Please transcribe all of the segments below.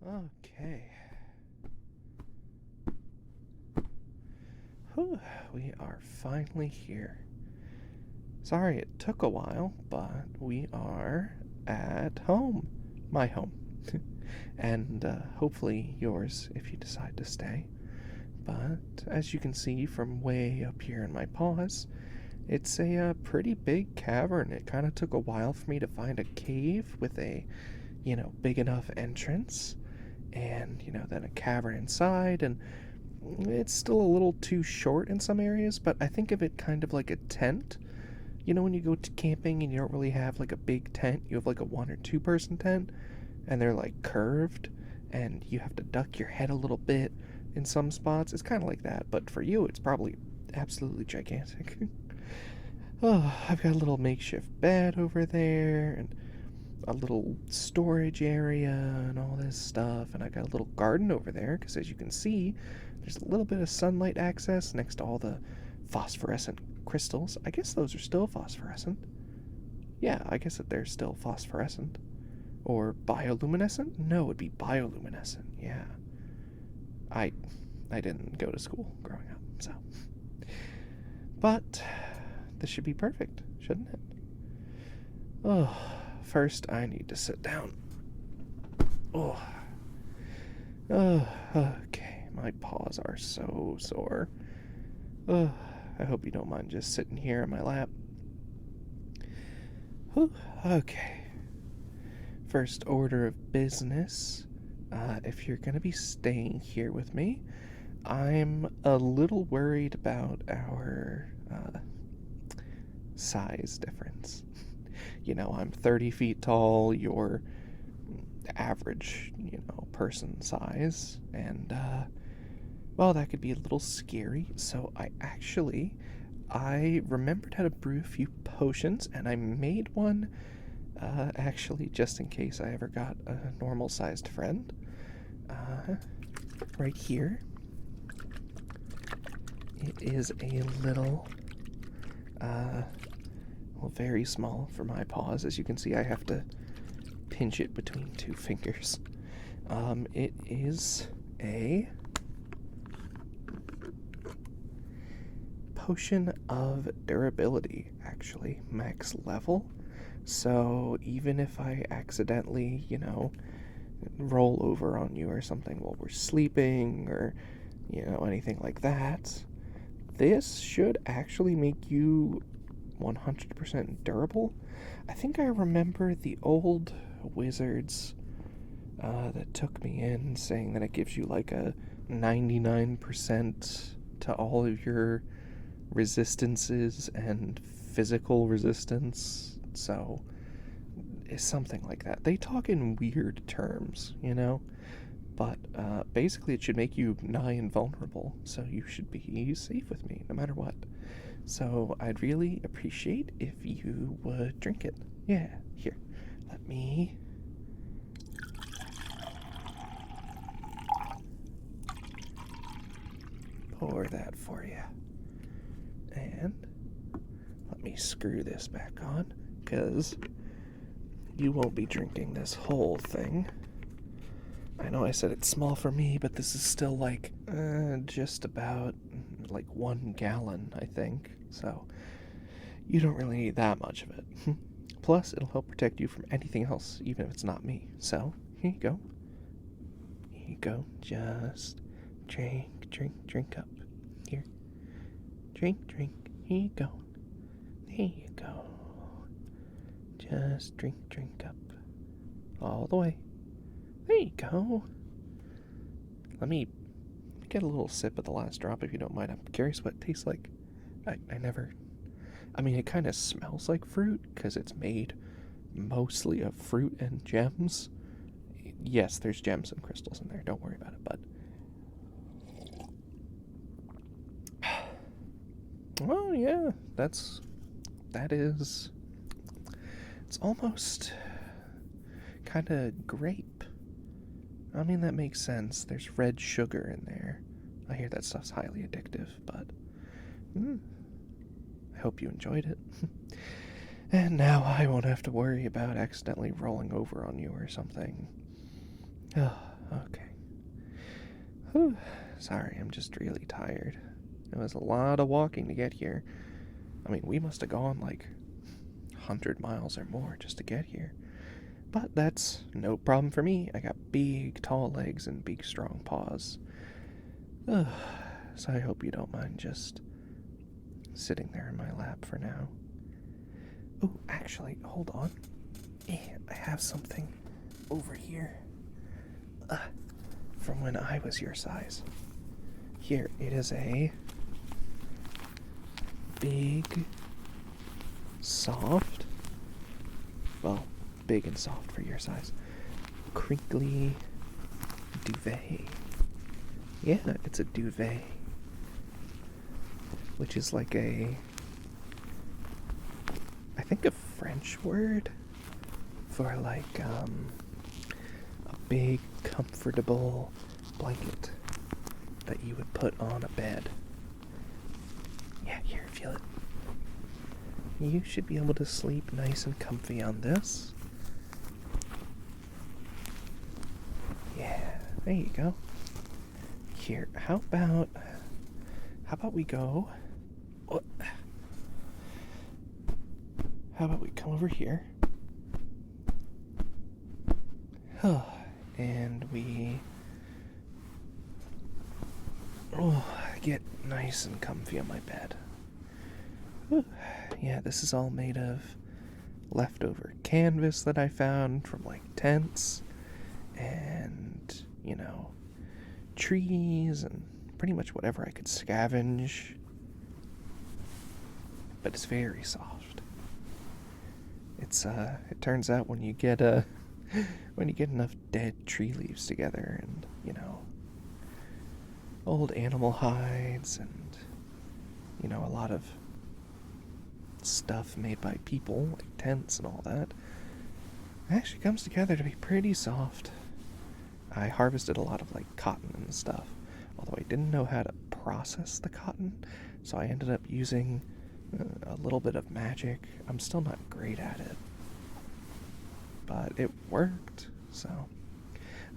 Okay. Whew, we are finally here. Sorry it took a while, but we are at home. My home. and hopefully yours if you decide to stay. But as you can see from way up here in my paws, it's a pretty big cavern. It kind of took a while for me to find a cave with a, big enough entrance. And, then a cavern inside, and it's still a little too short in some areas, but I think of it kind of like a tent. When you go to camping and you don't really have like a big tent, you have like a 1 or 2 person tent, and they're like curved, and you have to duck your head a little bit in some spots. It's kind of like that, but for you, it's probably absolutely gigantic. Oh, I've got a little makeshift bed over there, and a little storage area and all this stuff, and I got a little garden over there because, as you can see, there's a little bit of sunlight access next to all the phosphorescent crystals. I guess those are still phosphorescent. Yeah, I guess that they're still phosphorescent. Or bioluminescent? No, it'd be bioluminescent. Yeah. I didn't go to school growing up, so. But this should be perfect, shouldn't it? Oh, first I need to sit down. Oh. Okay. My paws are so sore. I hope you don't mind just sitting here in my lap. Okay. First order of business. If you're going to be staying here with me, I'm a little worried about our size difference. I'm 30 feet tall, you're average, person size, and, well, that could be a little scary, so I remembered how to brew a few potions, and I made one, actually, just in case I ever got a normal-sized friend. Right here. It is a little, well, very small for my paws. As you can see, I have to pinch it between 2 fingers. It is a potion of durability, actually, max level. So even if I accidentally, roll over on you or something while we're sleeping or, anything like that, this should actually make you 100% durable. I think I remember the old wizards that took me in saying that it gives you like a 99% to all of your resistances and physical resistance. So it's something like that. They talk in weird terms, but basically it should make you nigh invulnerable, so you should be safe with me no matter what. So I'd really appreciate if you would drink it. Yeah, here, let me... pour that for you. And let me screw this back on, because you won't be drinking this whole thing. I know I said it's small for me, but this is still like just about like 1 gallon, I think. So you don't really need that much of it. Plus, it'll help protect you from anything else, even if it's not me. So here you go. Here you go. Just drink up. Here. Drink. Here you go. There you go. Just drink up. All the way. There you go. Let me get a little sip of the last drop if you don't mind. I'm curious what it tastes like. I mean, it kind of smells like fruit because it's made mostly of fruit and gems. Yes, there's gems and crystals in there. Don't worry about it, but... Well, yeah, that is... It's almost kind of grape. I mean, that makes sense. There's red sugar in there. I hear that stuff's highly addictive, but I hope you enjoyed it. And now I won't have to worry about accidentally rolling over on you or something. Okay. Whew. Sorry, I'm just really tired. It was a lot of walking to get here. I mean, we must have gone like 100 miles or more just to get here. But that's no problem for me. I got big, tall legs and big, strong paws. Ugh. So I hope you don't mind just sitting there in my lap for now. Oh, actually, hold on. I have something over here. From when I was your size. Here, it is a big, soft, well, big and soft for your size, crinkly duvet. Yeah, it's a duvet, which is like I think a French word for like, a big, comfortable blanket that you would put on a bed. Yeah, here, feel it. You should be able to sleep nice and comfy on this. Yeah, there you go. Here, how about we go... How about we come over here? And we get nice and comfy on my bed. Yeah, this is all made of leftover canvas that I found from like tents and, trees and pretty much whatever I could scavenge. But it's very soft. It turns out when you get enough dead tree leaves together and, old animal hides and, a lot of stuff made by people, like tents and all that, it actually comes together to be pretty soft. I harvested a lot of, like, cotton and stuff, although I didn't know how to process the cotton, so I ended up using a little bit of magic. I'm still not great at it, but it worked, so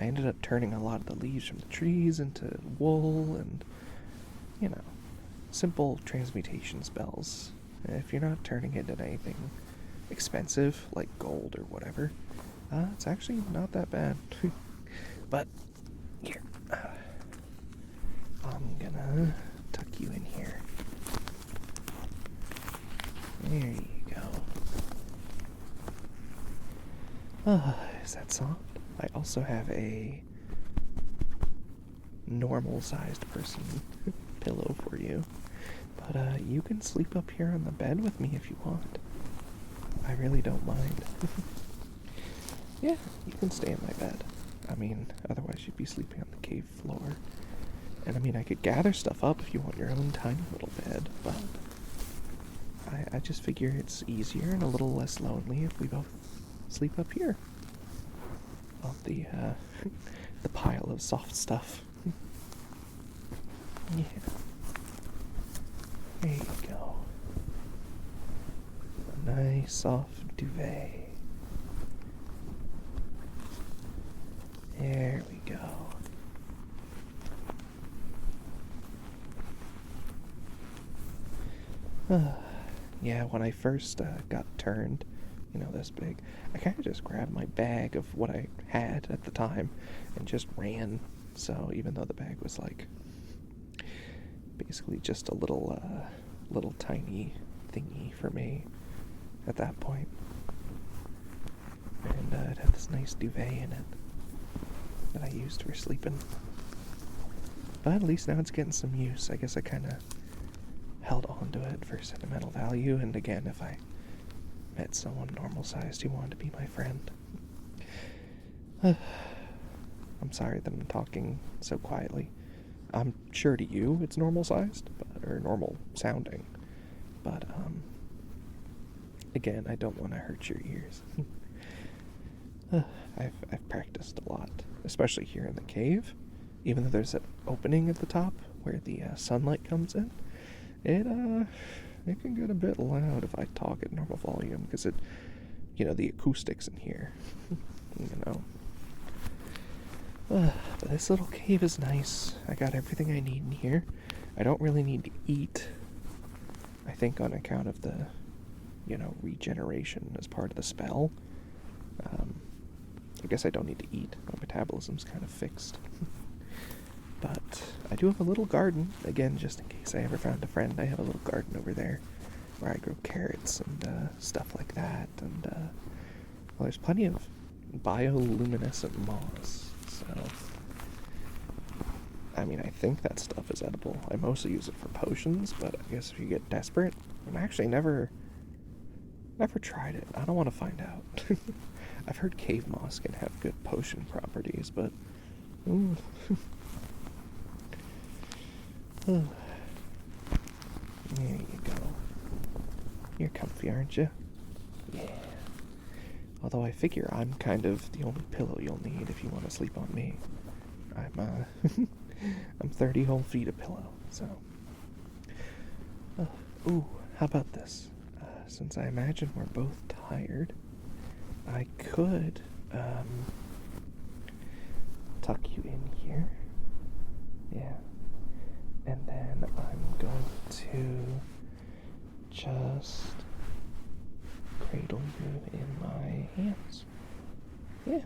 I ended up turning a lot of the leaves from the trees into wool and, simple transmutation spells. If you're not turning it into anything expensive, like gold or whatever, it's actually not that bad. But, here, I'm gonna tuck you in here. There you go. Is that soft? I also have a normal-sized person pillow for you. But, you can sleep up here on the bed with me if you want. I really don't mind. Yeah, you can stay in my bed. I mean, otherwise you'd be sleeping on the cave floor. And I mean, I could gather stuff up if you want your own tiny little bed, but I just figure it's easier and a little less lonely if we both sleep up here. On the pile of soft stuff. Yeah. There you go. A nice soft duvet. There we go. Yeah, when I first got turned, this big, I kind of just grabbed my bag of what I had at the time and just ran. So even though the bag was like basically just a little tiny thingy for me at that point, and it had this nice duvet in it that I used for sleeping. But at least now it's getting some use. I guess I kind of held on to it for sentimental value, and again, if I met someone normal-sized who wanted to be my friend. I'm sorry that I'm talking so quietly. I'm sure to you it's normal-sized, or normal-sounding, but, again, I don't want to hurt your ears. I've practiced a lot, especially here in the cave. Even though there's an opening at the top where the sunlight comes in, it can get a bit loud if I talk at normal volume, because the acoustics in here, But this little cave is nice. I got everything I need in here. I don't really need to eat. I think on account of the, regeneration as part of the spell. I guess I don't need to eat. My metabolism's kind of fixed. But I do have a little garden. Again, just in case I ever found a friend, I have a little garden over there where I grow carrots and stuff like that. And, well, there's plenty of bioluminescent moss. So, I mean, I think that stuff is edible. I mostly use it for potions, but I guess if you get desperate, I've actually never tried it. I don't want to find out. I've heard cave moss can have good potion properties, but ooh. There you go. You're comfy, aren't you? Yeah. Although I figure I'm kind of the only pillow you'll need if you want to sleep on me. I'm 30 whole feet of pillow, so. Ooh, how about this? Since I imagine we're both tired, I could, tuck you in here. Yeah. And then I'm going to just cradle you in my hands. Yeah.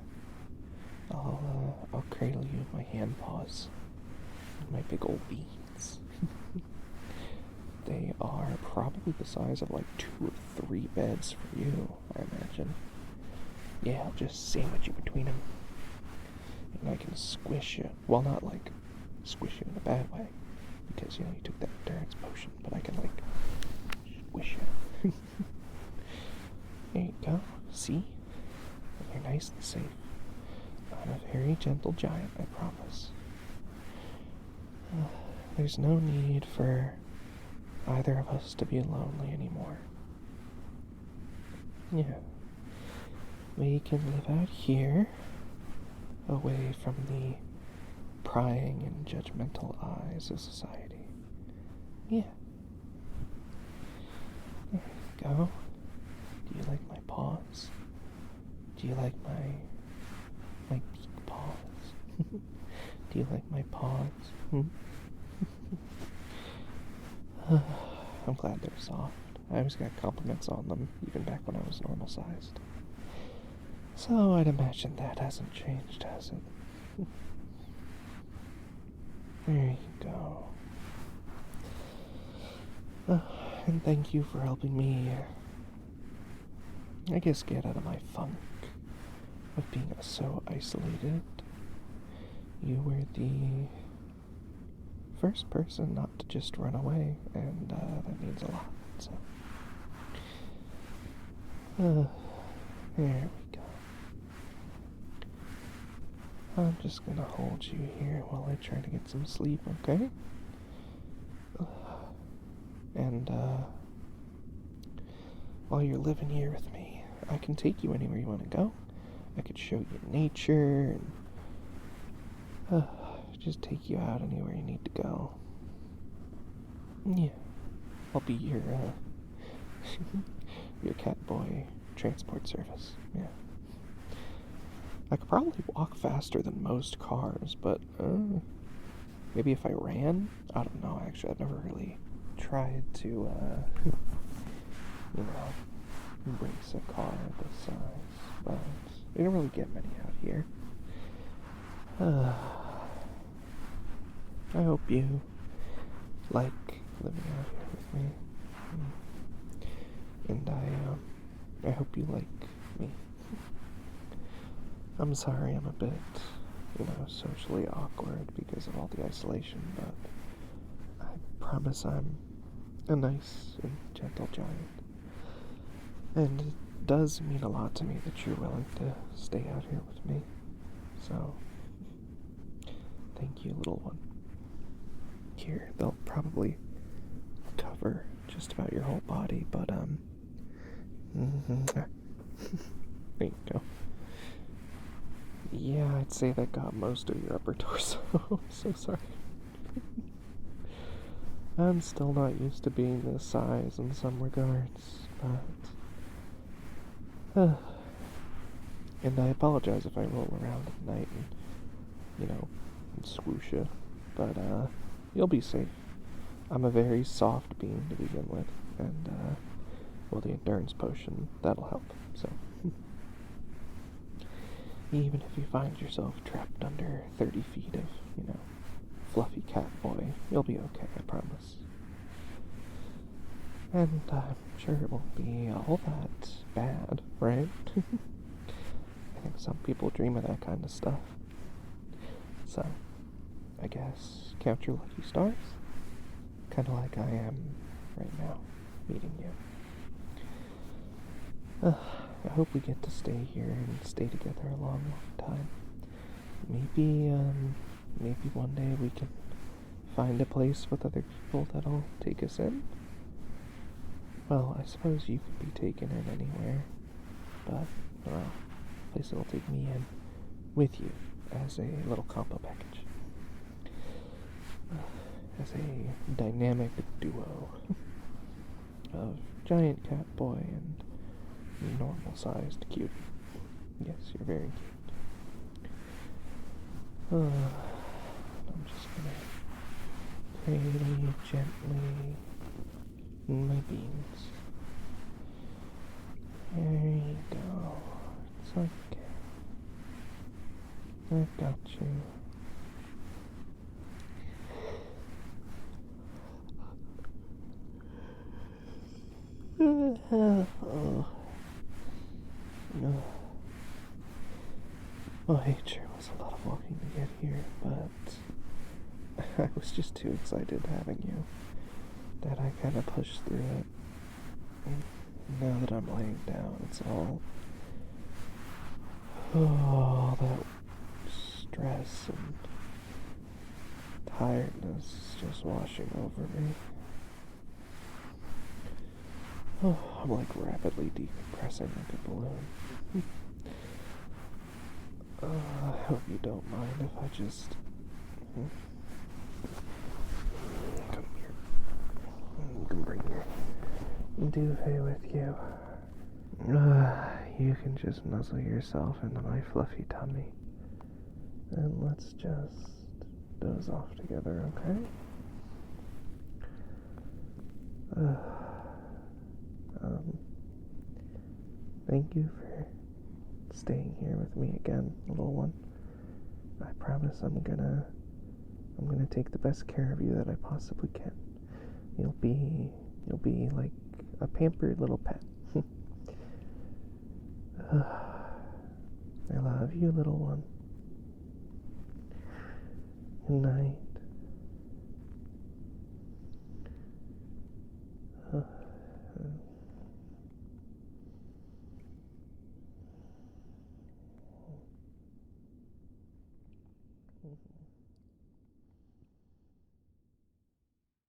I'll cradle you with my hand paws. My big old beans. They are probably the size of like 2 or 3 beds for you, I imagine. Yeah, I'll just sandwich you between them. And I can squish you. Well, not like squish you in a bad way. Because, you took that endurance potion. But I can like squish you. There you go. See? You're nice and safe. I'm a very gentle giant, I promise. There's no need for either of us to be lonely anymore. Yeah. We can live out here, away from the prying and judgmental eyes of society. Yeah. There you go. Do you like my paws? Do you like my beak paws? Do you like my paws? I'm glad they're soft. I always got compliments on them, even back when I was normal sized. So I'd imagine that hasn't changed, has it? There you go. And thank you for helping me, I guess, get out of my funk of being so isolated. You were the first person not to just run away, and that means a lot, so. There we go. I'm just gonna hold you here while I try to get some sleep, okay? And, while you're living here with me, I can take you anywhere you want to go. I could show you nature, and, just take you out anywhere you need to go. Yeah. I'll be your, your Catboy transport service, yeah. I could probably walk faster than most cars, but, maybe if I ran? I don't know, actually, I've never really tried to, race a car this size, but we don't really get many out here. I hope you like living out here with me, and I hope you like me. I'm sorry I'm a bit, socially awkward because of all the isolation, but I promise I'm a nice and gentle giant. And it does mean a lot to me that you're willing to stay out here with me. So, thank you, little one. Here, they'll probably cover just about your whole body, but, there you go. Yeah, I'd say that got most of your upper torso. I'm so sorry. I'm still not used to being this size in some regards, but... and I apologize if I roll around at night and swoosh you. But, you'll be safe. I'm a very soft being to begin with, and, well, the endurance potion, that'll help, so. Even if you find yourself trapped under 30 feet of, fluffy Catboy, you'll be okay, I promise. And I'm sure it won't be all that bad, right? I think some people dream of that kind of stuff. So, I guess count your lucky stars. Kind of like I am right now, meeting you. I hope we get to stay here and stay together a long, long time. Maybe one day we can find a place with other people that'll take us in. Well, I suppose you could be taken in anywhere, but, well, a place that'll take me in with you as a little combo package. As a dynamic duo of Giant Catboy and normal-sized cutie. Yes, you're very cute. I'm just gonna cradle you gently in my beans. There you go. It's okay. I've got you. It sure was a lot of walking to get here, but I was just too excited having you that I kind of pushed through it. Now that I'm laying down, it's all that stress and tiredness is just washing over me. I'm like rapidly decompressing like a balloon. I hope you don't mind if I just come here. You can bring your duvet with you. You can just nuzzle yourself into my fluffy tummy. And let's just doze off together, okay? Thank you for staying here with me again, little one. I promise I'm gonna take the best care of you that I possibly can. You'll be like a pampered little pet. I love you, little one. Good night. Mm-hmm.